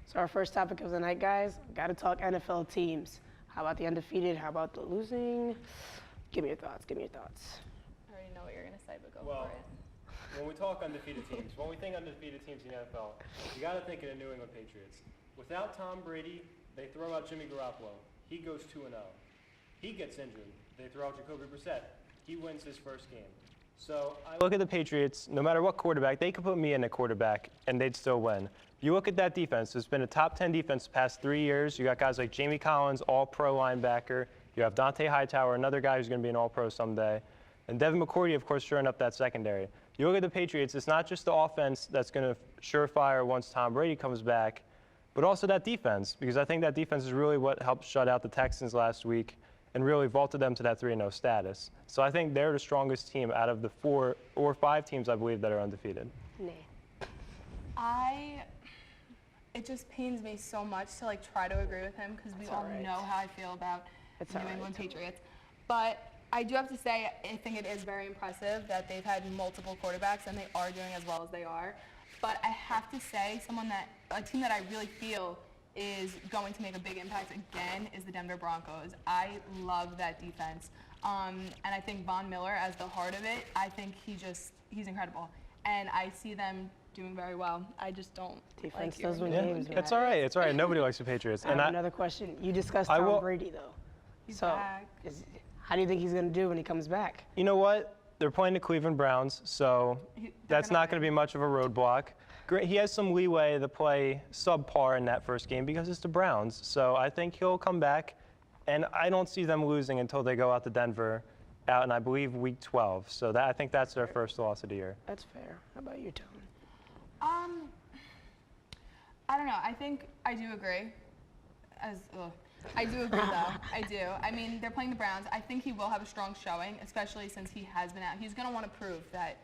So our first topic of the night, guys, got to talk NFL teams. How about the undefeated? How about the losing? Give me your thoughts. Give me your thoughts. I already know what you're going to say, but go Well, for it. when we talk undefeated teams, when we think undefeated teams in the NFL, you got to think of the New England Patriots. Without Tom Brady, they throw out Jimmy Garoppolo. He goes 2-0. He gets injured. They throw out Jacoby Brissett. He wins his first game. So I look at the Patriots, no matter what quarterback, they could put me in a quarterback and they'd still win. You look at that defense, it's been a top 10 defense the past 3 years. You got guys like Jamie Collins, all-pro linebacker. You have Dante Hightower, another guy who's going to be an all-pro someday. And Devin McCourty, of course, shoring up that secondary. You look at the Patriots, it's not just the offense that's going to surefire once Tom Brady comes back, but also that defense, because I think that defense is really what helped shut out the Texans last week and really vaulted them to that 3-0 status. So I think they're the strongest team out of the 4 or 5 teams, I believe, that are undefeated. It just pains me so much to try to agree with him because we all know how I feel about the New England Patriots. But I do have to say, I think it is very impressive that they've had multiple quarterbacks and they are doing as well as they are. But I have to say, a team that I really feel is going to make a big impact again is the Denver Broncos. I love that defense. And I think Von Miller, as the heart of it, I think he's incredible. And I see them doing very well. I just don't Defense like does win games, man. It's all right. It's all right. Nobody likes the Patriots. I have another question. You discussed Tom Brady, though. He's back. How do you think he's going to do when he comes back? You know what? They're playing the Cleveland Browns, so that's not going to be much of a roadblock. He has some leeway to play subpar in that first game because it's the Browns. So I think he'll come back, and I don't see them losing until they go out to Denver out in, I believe, week 12. So I think that's their first loss of the year. That's fair. How about you, Tony? I don't know. I think I do agree. I do agree, though. I do. I mean, they're playing the Browns. I think he will have a strong showing, especially since he has been out. He's going to want to prove that,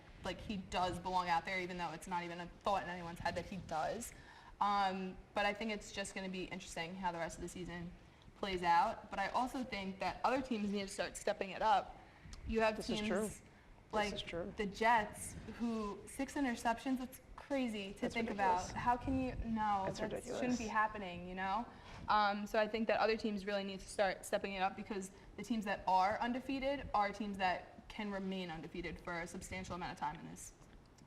he does belong out there, even though it's not even a thought in anyone's head that he does. But I think it's just going to be interesting how the rest of the season plays out. But I also think that other teams need to start stepping it up. You have teams like the Jets, who 6 interceptions. That's crazy to think about. How can you? No, that shouldn't be happening. You know. So I think that other teams really need to start stepping it up because the teams that are undefeated are teams that can remain undefeated for a substantial amount of time in this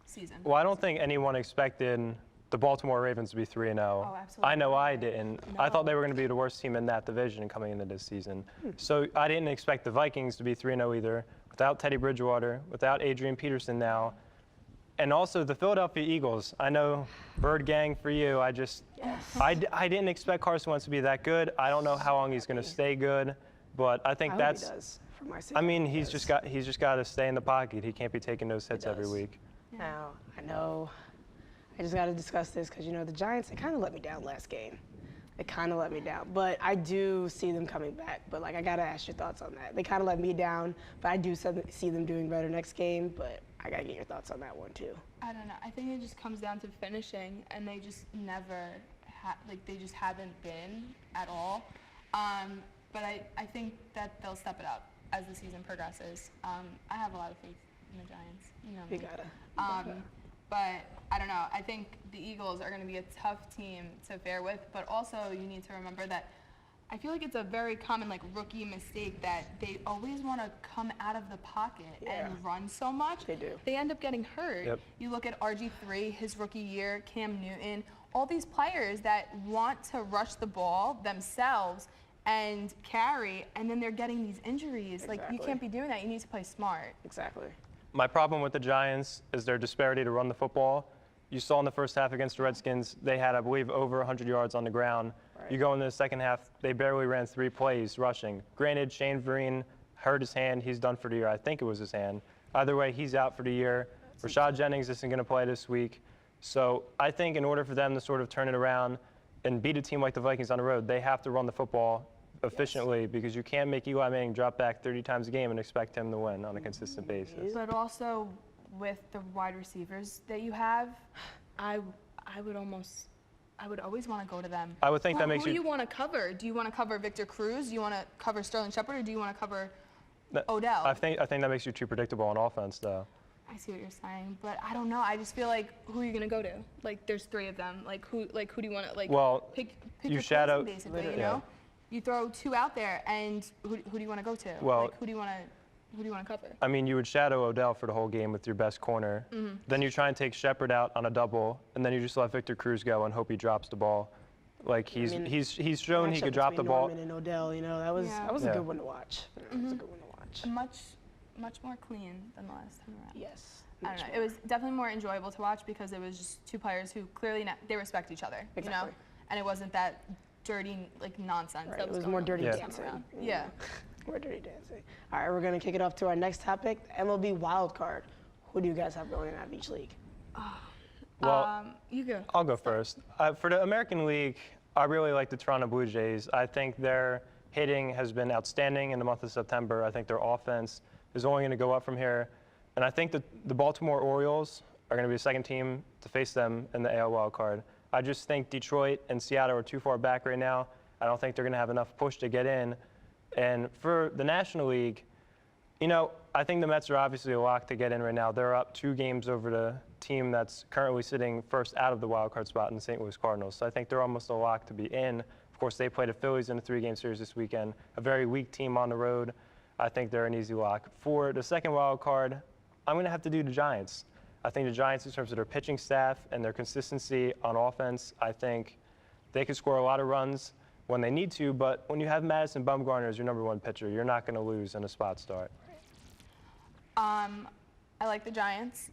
season. Well, I don't think anyone expected the Baltimore Ravens to be 3-0. Oh, absolutely. I know I didn't. No. I thought they were going to be the worst team in that division coming into this season. So I didn't expect the Vikings to be 3-0 either, without Teddy Bridgewater, without Adrian Peterson now. And also the Philadelphia Eagles. I know, Bird Gang for you. I didn't expect Carson Wentz to be that good. I don't know how long he's going to stay good, but I think that's. He does. I mean, he's just got to stay in the pocket. He can't be taking those hits every week. Now, I know. I just got to discuss this because, the Giants, they kind of let me down last game. They kind of let me down. But I do see them coming back. But, I got to ask your thoughts on that. They kind of let me down, but I do see them doing better next game. But I got to get your thoughts on that one, too. I don't know. I think it just comes down to finishing, and they just never they just haven't been at all. But I think that they'll step it up as the season progresses. I have a lot of faith in the Giants. You gotta. But I don't know. I think the Eagles are going to be a tough team to fare with. But also, you need to remember that I feel like it's a very common rookie mistake that they always want to come out of the pocket and run so much. They do. They end up getting hurt. Yep. You look at RG3, his rookie year, Cam Newton, all these players that want to rush the ball themselves and carry, and then they're getting these injuries. Exactly. You can't be doing that. You need to play smart. Exactly. My problem with the Giants is their disparity to run the football. You saw in the first half against the Redskins, they had, I believe, over 100 yards on the ground. Right. You go into the second half, they barely ran 3 plays rushing. Granted, Shane Vereen hurt his hand. He's done for the year. I think it was his hand. Either way, he's out for the year. Rashad Jennings isn't going to play this week. So I think in order for them to sort of turn it around and beat a team like the Vikings on the road, they have to run the football efficiently because you can't make Eli Manning drop back 30 times a game and expect him to win on a consistent basis. But also with the wide receivers that you have, I would always want to go to them. I would think that makes Who do you want to cover? Do you want to cover Victor Cruz? Do you want to cover Sterling Shepard, or do you want to cover Odell? I think that makes you too predictable on offense, though. I see what you're saying, but I don't know. I just feel like, who are you gonna go to? Like, there's 3 of them. Like, who do you want to, like, Well, pick you your shadow- poison, basically, you Literally. know? You throw 2 out there, and who do you want to go to? Well- like, who do you want to cover? I mean, you would shadow Odell for the whole game with your best corner. Then you try and take Shepard out on a double, and then you just let Victor Cruz go and hope he drops the ball. Like he's shown he Matchup could drop the between ball. Norman and Odell, you know, that was Yeah. a Yeah. good one to watch. It was a good one to watch. Much more clean than the last time around. Yes. I don't much know. more. It was definitely more enjoyable to watch because it was just 2 players who clearly they respect each other, you know, Exactly. and it wasn't that dirty like nonsense. Right, That it was going more on dirty this time dancing. around. Yeah. More dirty dancing. All right, we're going to kick it off to our next topic, MLB wild card. Who do you guys have going in out of each league? Well, You go. I'll go first. For the American League, I really like the Toronto Blue Jays. I think their hitting has been outstanding in the month of September. I think their offense is only going to go up from here. And I think that the Baltimore Orioles are going to be the second team to face them in the AL wild card. I just think Detroit and Seattle are too far back right now. I don't think they're going to have enough push to get in. And for the National League, you know, I think the Mets are obviously a lock to get in right now. They're up 2 games over the team that's currently sitting first out of the wild card spot in the St. Louis Cardinals. So I think they're almost a lock to be in. Of course, they play the Phillies in a 3-game series this weekend. A very weak team on the road. I think they're an easy lock. For the second wild card, I'm going to have to do the Giants. I think the Giants, in terms of their pitching staff and their consistency on offense, I think they could score a lot of runs when they need to, but when you have Madison Bumgarner as your #1 pitcher, you're not going to lose in a spot start. I like the Giants.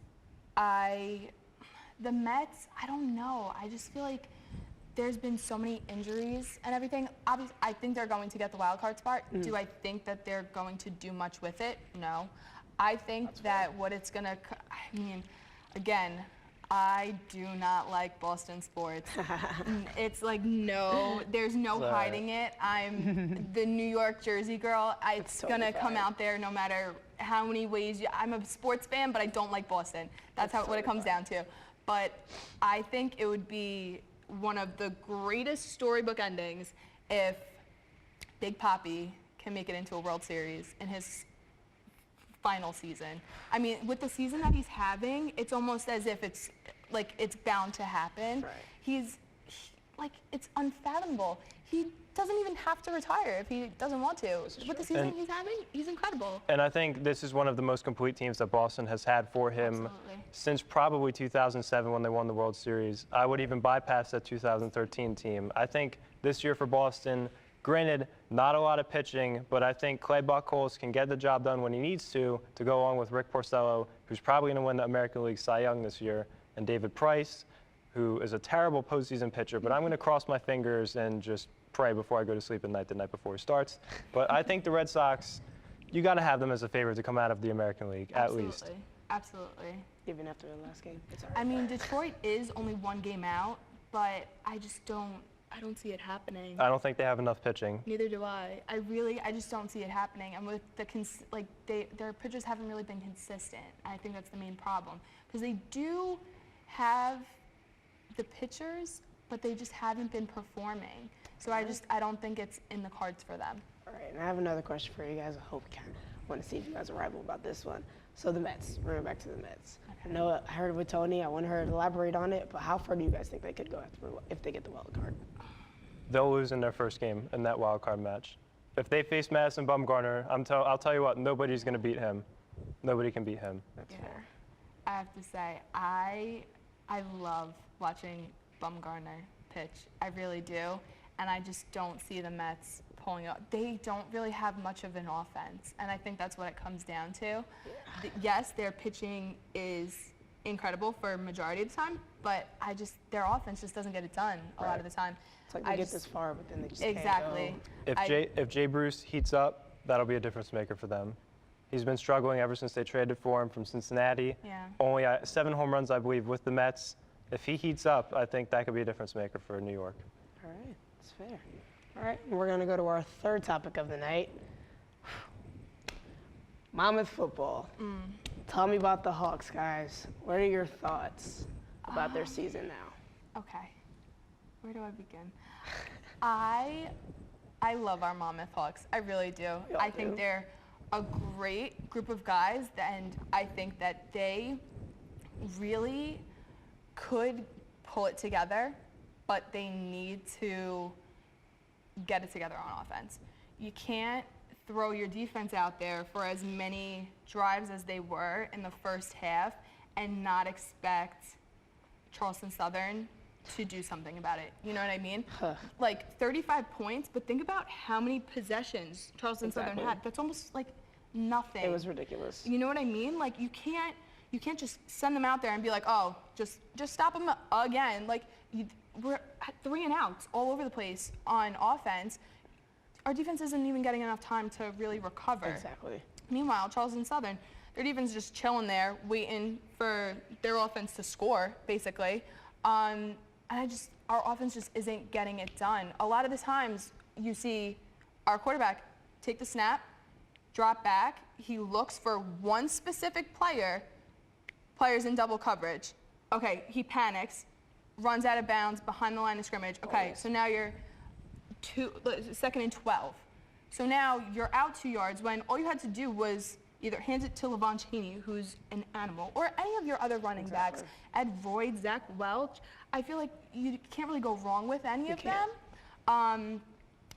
The Mets, I don't know. I just feel like there's been so many injuries and everything. Obviously, I think they're going to get the wild card spot. Do I think that they're going to do much with it? No. I think that what it's going to, I mean, again, I do not like Boston sports. It's like, no, there's no Sorry. hiding it. I'm the New York Jersey girl. It's totally going to come fine. out there no matter how many ways. I'm a sports fan, but I don't like Boston. That's what it comes down to. But I think it would be one of the greatest storybook endings if Big Papi can make it into a World Series in his final season. I mean, with the season that he's having, it's almost as if it's bound to happen. Right. It's unfathomable. He doesn't even have to retire if he doesn't want to. With the season And- he's having, he's incredible. And I think this is one of the most complete teams that Boston has had for him Absolutely. since probably 2007 when they won the World Series. I would even bypass that 2013 team. I think this year for Boston, granted, not a lot of pitching, but I think Clay Buchholz can get the job done when he needs to go along with Rick Porcello, who's probably going to win the American League Cy Young this year, and David Price, who is a terrible postseason pitcher, but I'm going to cross my fingers and just pray before I go to sleep at night the night before he starts. But I think the Red Sox, you got to have them as a favorite to come out of the American League, at least. Absolutely. Even after the last game. It's all I right. mean, Detroit is only 1 game out, but I just don't see it happening. I don't think they have enough pitching. Neither do I. I just don't see it happening. And with their pitchers haven't really been consistent. I think that's the main problem because they do have the pitchers, but they just haven't been performing. So I don't think it's in the cards for them. All right, and I have another question for you guys. I hope I want to see if you guys are rival about this one. So the Mets, we're going back to the Mets. I know I heard with Tony, I want her to elaborate on it, but how far do you guys think they could go if they get the wild card? They'll lose in their first game in that wild card match. If they face Madison Bumgarner, I'll tell you what, nobody's going to beat him. Nobody can beat him. That's fair. I have to say, I love watching Bumgarner pitch. I really do. And I just don't see the Mets pulling up. They don't really have much of an offense. And I think that's what it comes down to. Yes, their pitching is incredible for a majority of the time, but their offense just doesn't get it done a lot of the time. It's like they get this far, but then they just can't Exactly. go. If Jay Bruce heats up, that'll be a difference maker for them. He's been struggling ever since they traded for him from Cincinnati. Yeah. Only 7 home runs, I believe, with the Mets. If he heats up, I think that could be a difference maker for New York. All right, that's fair. All right, we're going to go to our third topic of the night. Monmouth football. Tell me about the Hawks, guys. What are your thoughts about their season now? Okay. Where do I begin? I love our Monmouth Hawks. I really do. We all I think do. they're a great group of guys, and I think that they really could pull it together, but they need to get it together on offense. You can't throw your defense out there for as many drives as they were in the first half and not expect Charleston Southern to do something about it. You know what I mean? Like 35 points, but think about how many possessions Charleston Southern had. That's almost like nothing. It was ridiculous. You know what I mean? Like you can't just send them out there and be like, oh, just stop them again. Like we're at 3 and outs all over the place on offense. Our defense isn't even getting enough time to really recover. Exactly. Meanwhile, Charleston Southern, their defense is just chilling there, waiting for their offense to score, basically. And our offense just isn't getting it done. A lot of the times, you see our quarterback take the snap, drop back. He looks for one specific player. Player's in double coverage. Okay, he panics, runs out of bounds behind the line of scrimmage. Okay, so now you're 2nd and 12. So now you're out 2 yards when all you had to do was either hand it to Levon Cheney, who's an animal, or any of your other running backs, Ed Royd, Zach Welch. I feel like you can't really go wrong with any of them.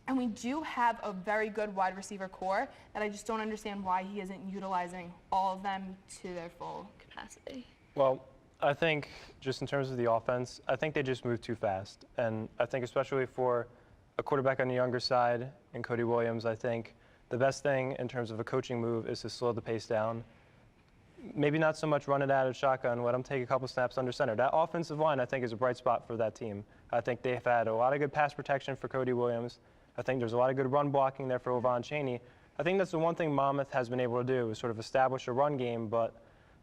And we do have a very good wide receiver core that I just don't understand why he isn't utilizing all of them to their full capacity. Well, I think just in terms of the offense, I think they just move too fast. And I think especially for a quarterback on the younger side and Cody Williams, I think the best thing in terms of a coaching move is to slow the pace down. Maybe not so much run it out of shotgun, let them take a couple snaps under center. That offensive line, I think, is a bright spot for that team. I think they've had a lot of good pass protection for Cody Williams. I think there's a lot of good run blocking there for Levon Cheney. I think that's the one thing Monmouth has been able to do is sort of establish a run game, but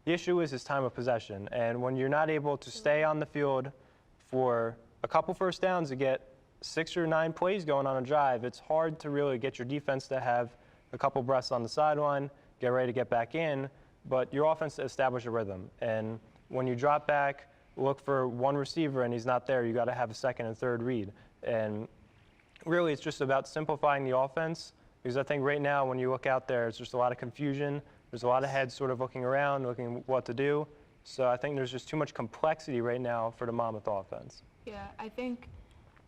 the issue is his time of possession. And when you're not able to stay on the field for a couple first downs to get 6 or 9 plays going on a drive, it's hard to really get your defense to have a couple breaths on the sideline, get ready to get back in, but your offense to establish a rhythm. And when you drop back, look for one receiver and he's not there, you got to have a second and third read. And really, it's just about simplifying the offense, because I think right now when you look out there, it's just a lot of confusion. There's a lot of heads sort of looking around, looking what to do. So I think there's just too much complexity right now for the Monmouth offense. Yeah, I think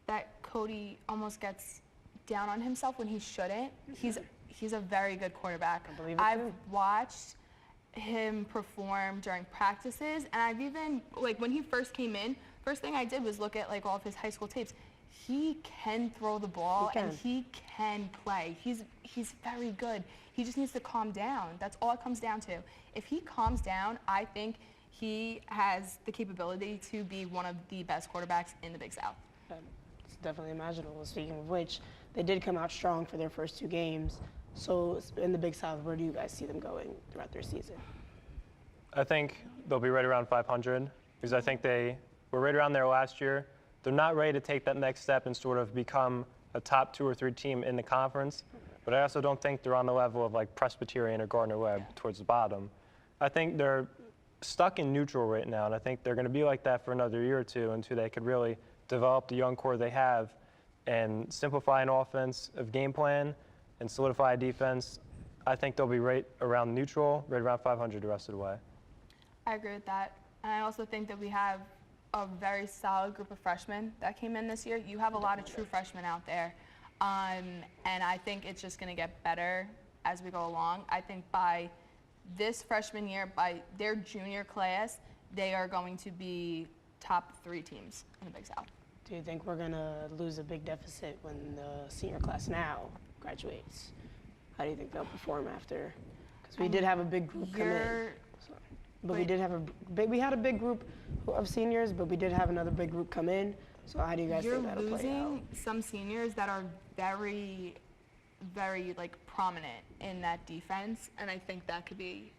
that Cody almost gets down on himself when he shouldn't. He's a very good quarterback. I believe it I've too. watched him perform during practices, and I've even, like when he first came in, first thing I did was look at like all of his high school tapes. He can throw the ball and he can play. He's very good. He just needs to calm down. That's all it comes down to. If he calms down, I think he has the capability to be one of the best quarterbacks in the Big South. It's definitely imaginable. Speaking of which, they did come out strong for their first 2 games. So in the Big South, where do you guys see them going throughout their season? I think they'll be right around 500, because I think they were right around there last year. They're not ready to take that next step and sort of become a top 2 or 3 team in the conference, but I also don't think they're on the level of like Presbyterian or Gardner-Webb towards the bottom. I think they're stuck in neutral right now, and I think they're going to be like that for another year or two until they could really develop the young core they have and simplify an offense of game plan and solidify a defense. I think they'll be right around neutral, right around 500 the rest of the way. I agree with that. And I also think that we have a very solid group of freshmen that came in this year. You have a lot of true freshmen out there. And I think it's just going to get better as we go along. I think by this freshman year, by their junior class, they are going to be top 3 teams in the Big South. Do you think we're going to lose a big deficit when the senior class now graduates? How do you think they'll perform after? Because we did have a big group come in. But we had a big group of seniors, but we did have another big group come in. So how do you guys think that'll play out? You're losing some seniors that are very, very like prominent in that defense, and I think that could be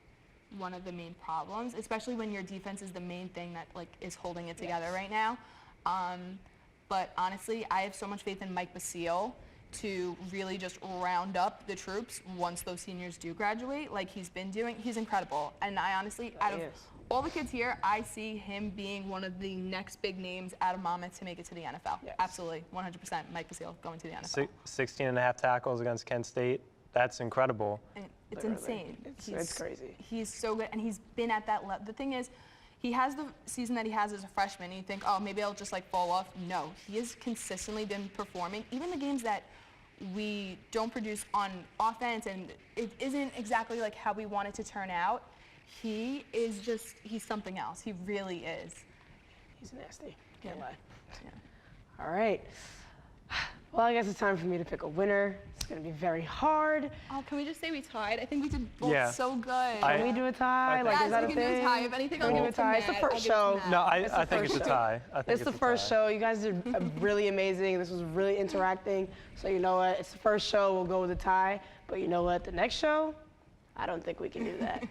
one of the main problems, especially when your defense is the main thing that like is holding it together right now. But honestly, I have so much faith in Mike Basile to really just round up the troops once those seniors do graduate, like he's been doing. He's incredible. And I honestly, out of all the kids here, I see him being one of the next big names out of Monmouth to make it to the NFL. Yes. Absolutely, 100% Mike Basile going to the NFL. 16 and a half tackles against Kent State. That's incredible. It's Literally. insane. It's crazy. He's so good, and he's been at that level. The thing is, he has the season that he has as a freshman, and you think, oh, maybe I'll just like fall off. No, he has consistently been performing. Even the games that we don't produce on offense, and it isn't exactly like how we want it to turn out, he's something else. He really is. He's nasty. Can't Yeah. lie. Yeah. All right. Well, I guess it's time for me to pick a winner. It's going to be very hard. Oh, can we just say we tied? I think we did both Yeah. so good. I- Can we do a tie? I Like, think- is that Yes, a we can do thing? a tie. If anything, Can I'll we give do it a to tie? It's the Matt. first I'll give it show. to Matt. No, It's the I think it's a first tie. I think It's the a first tie. show. You guys did really amazing. This was really interacting. So you know what? It's the first show. We'll go with a tie. But you know what? The next show, I don't think we can do that.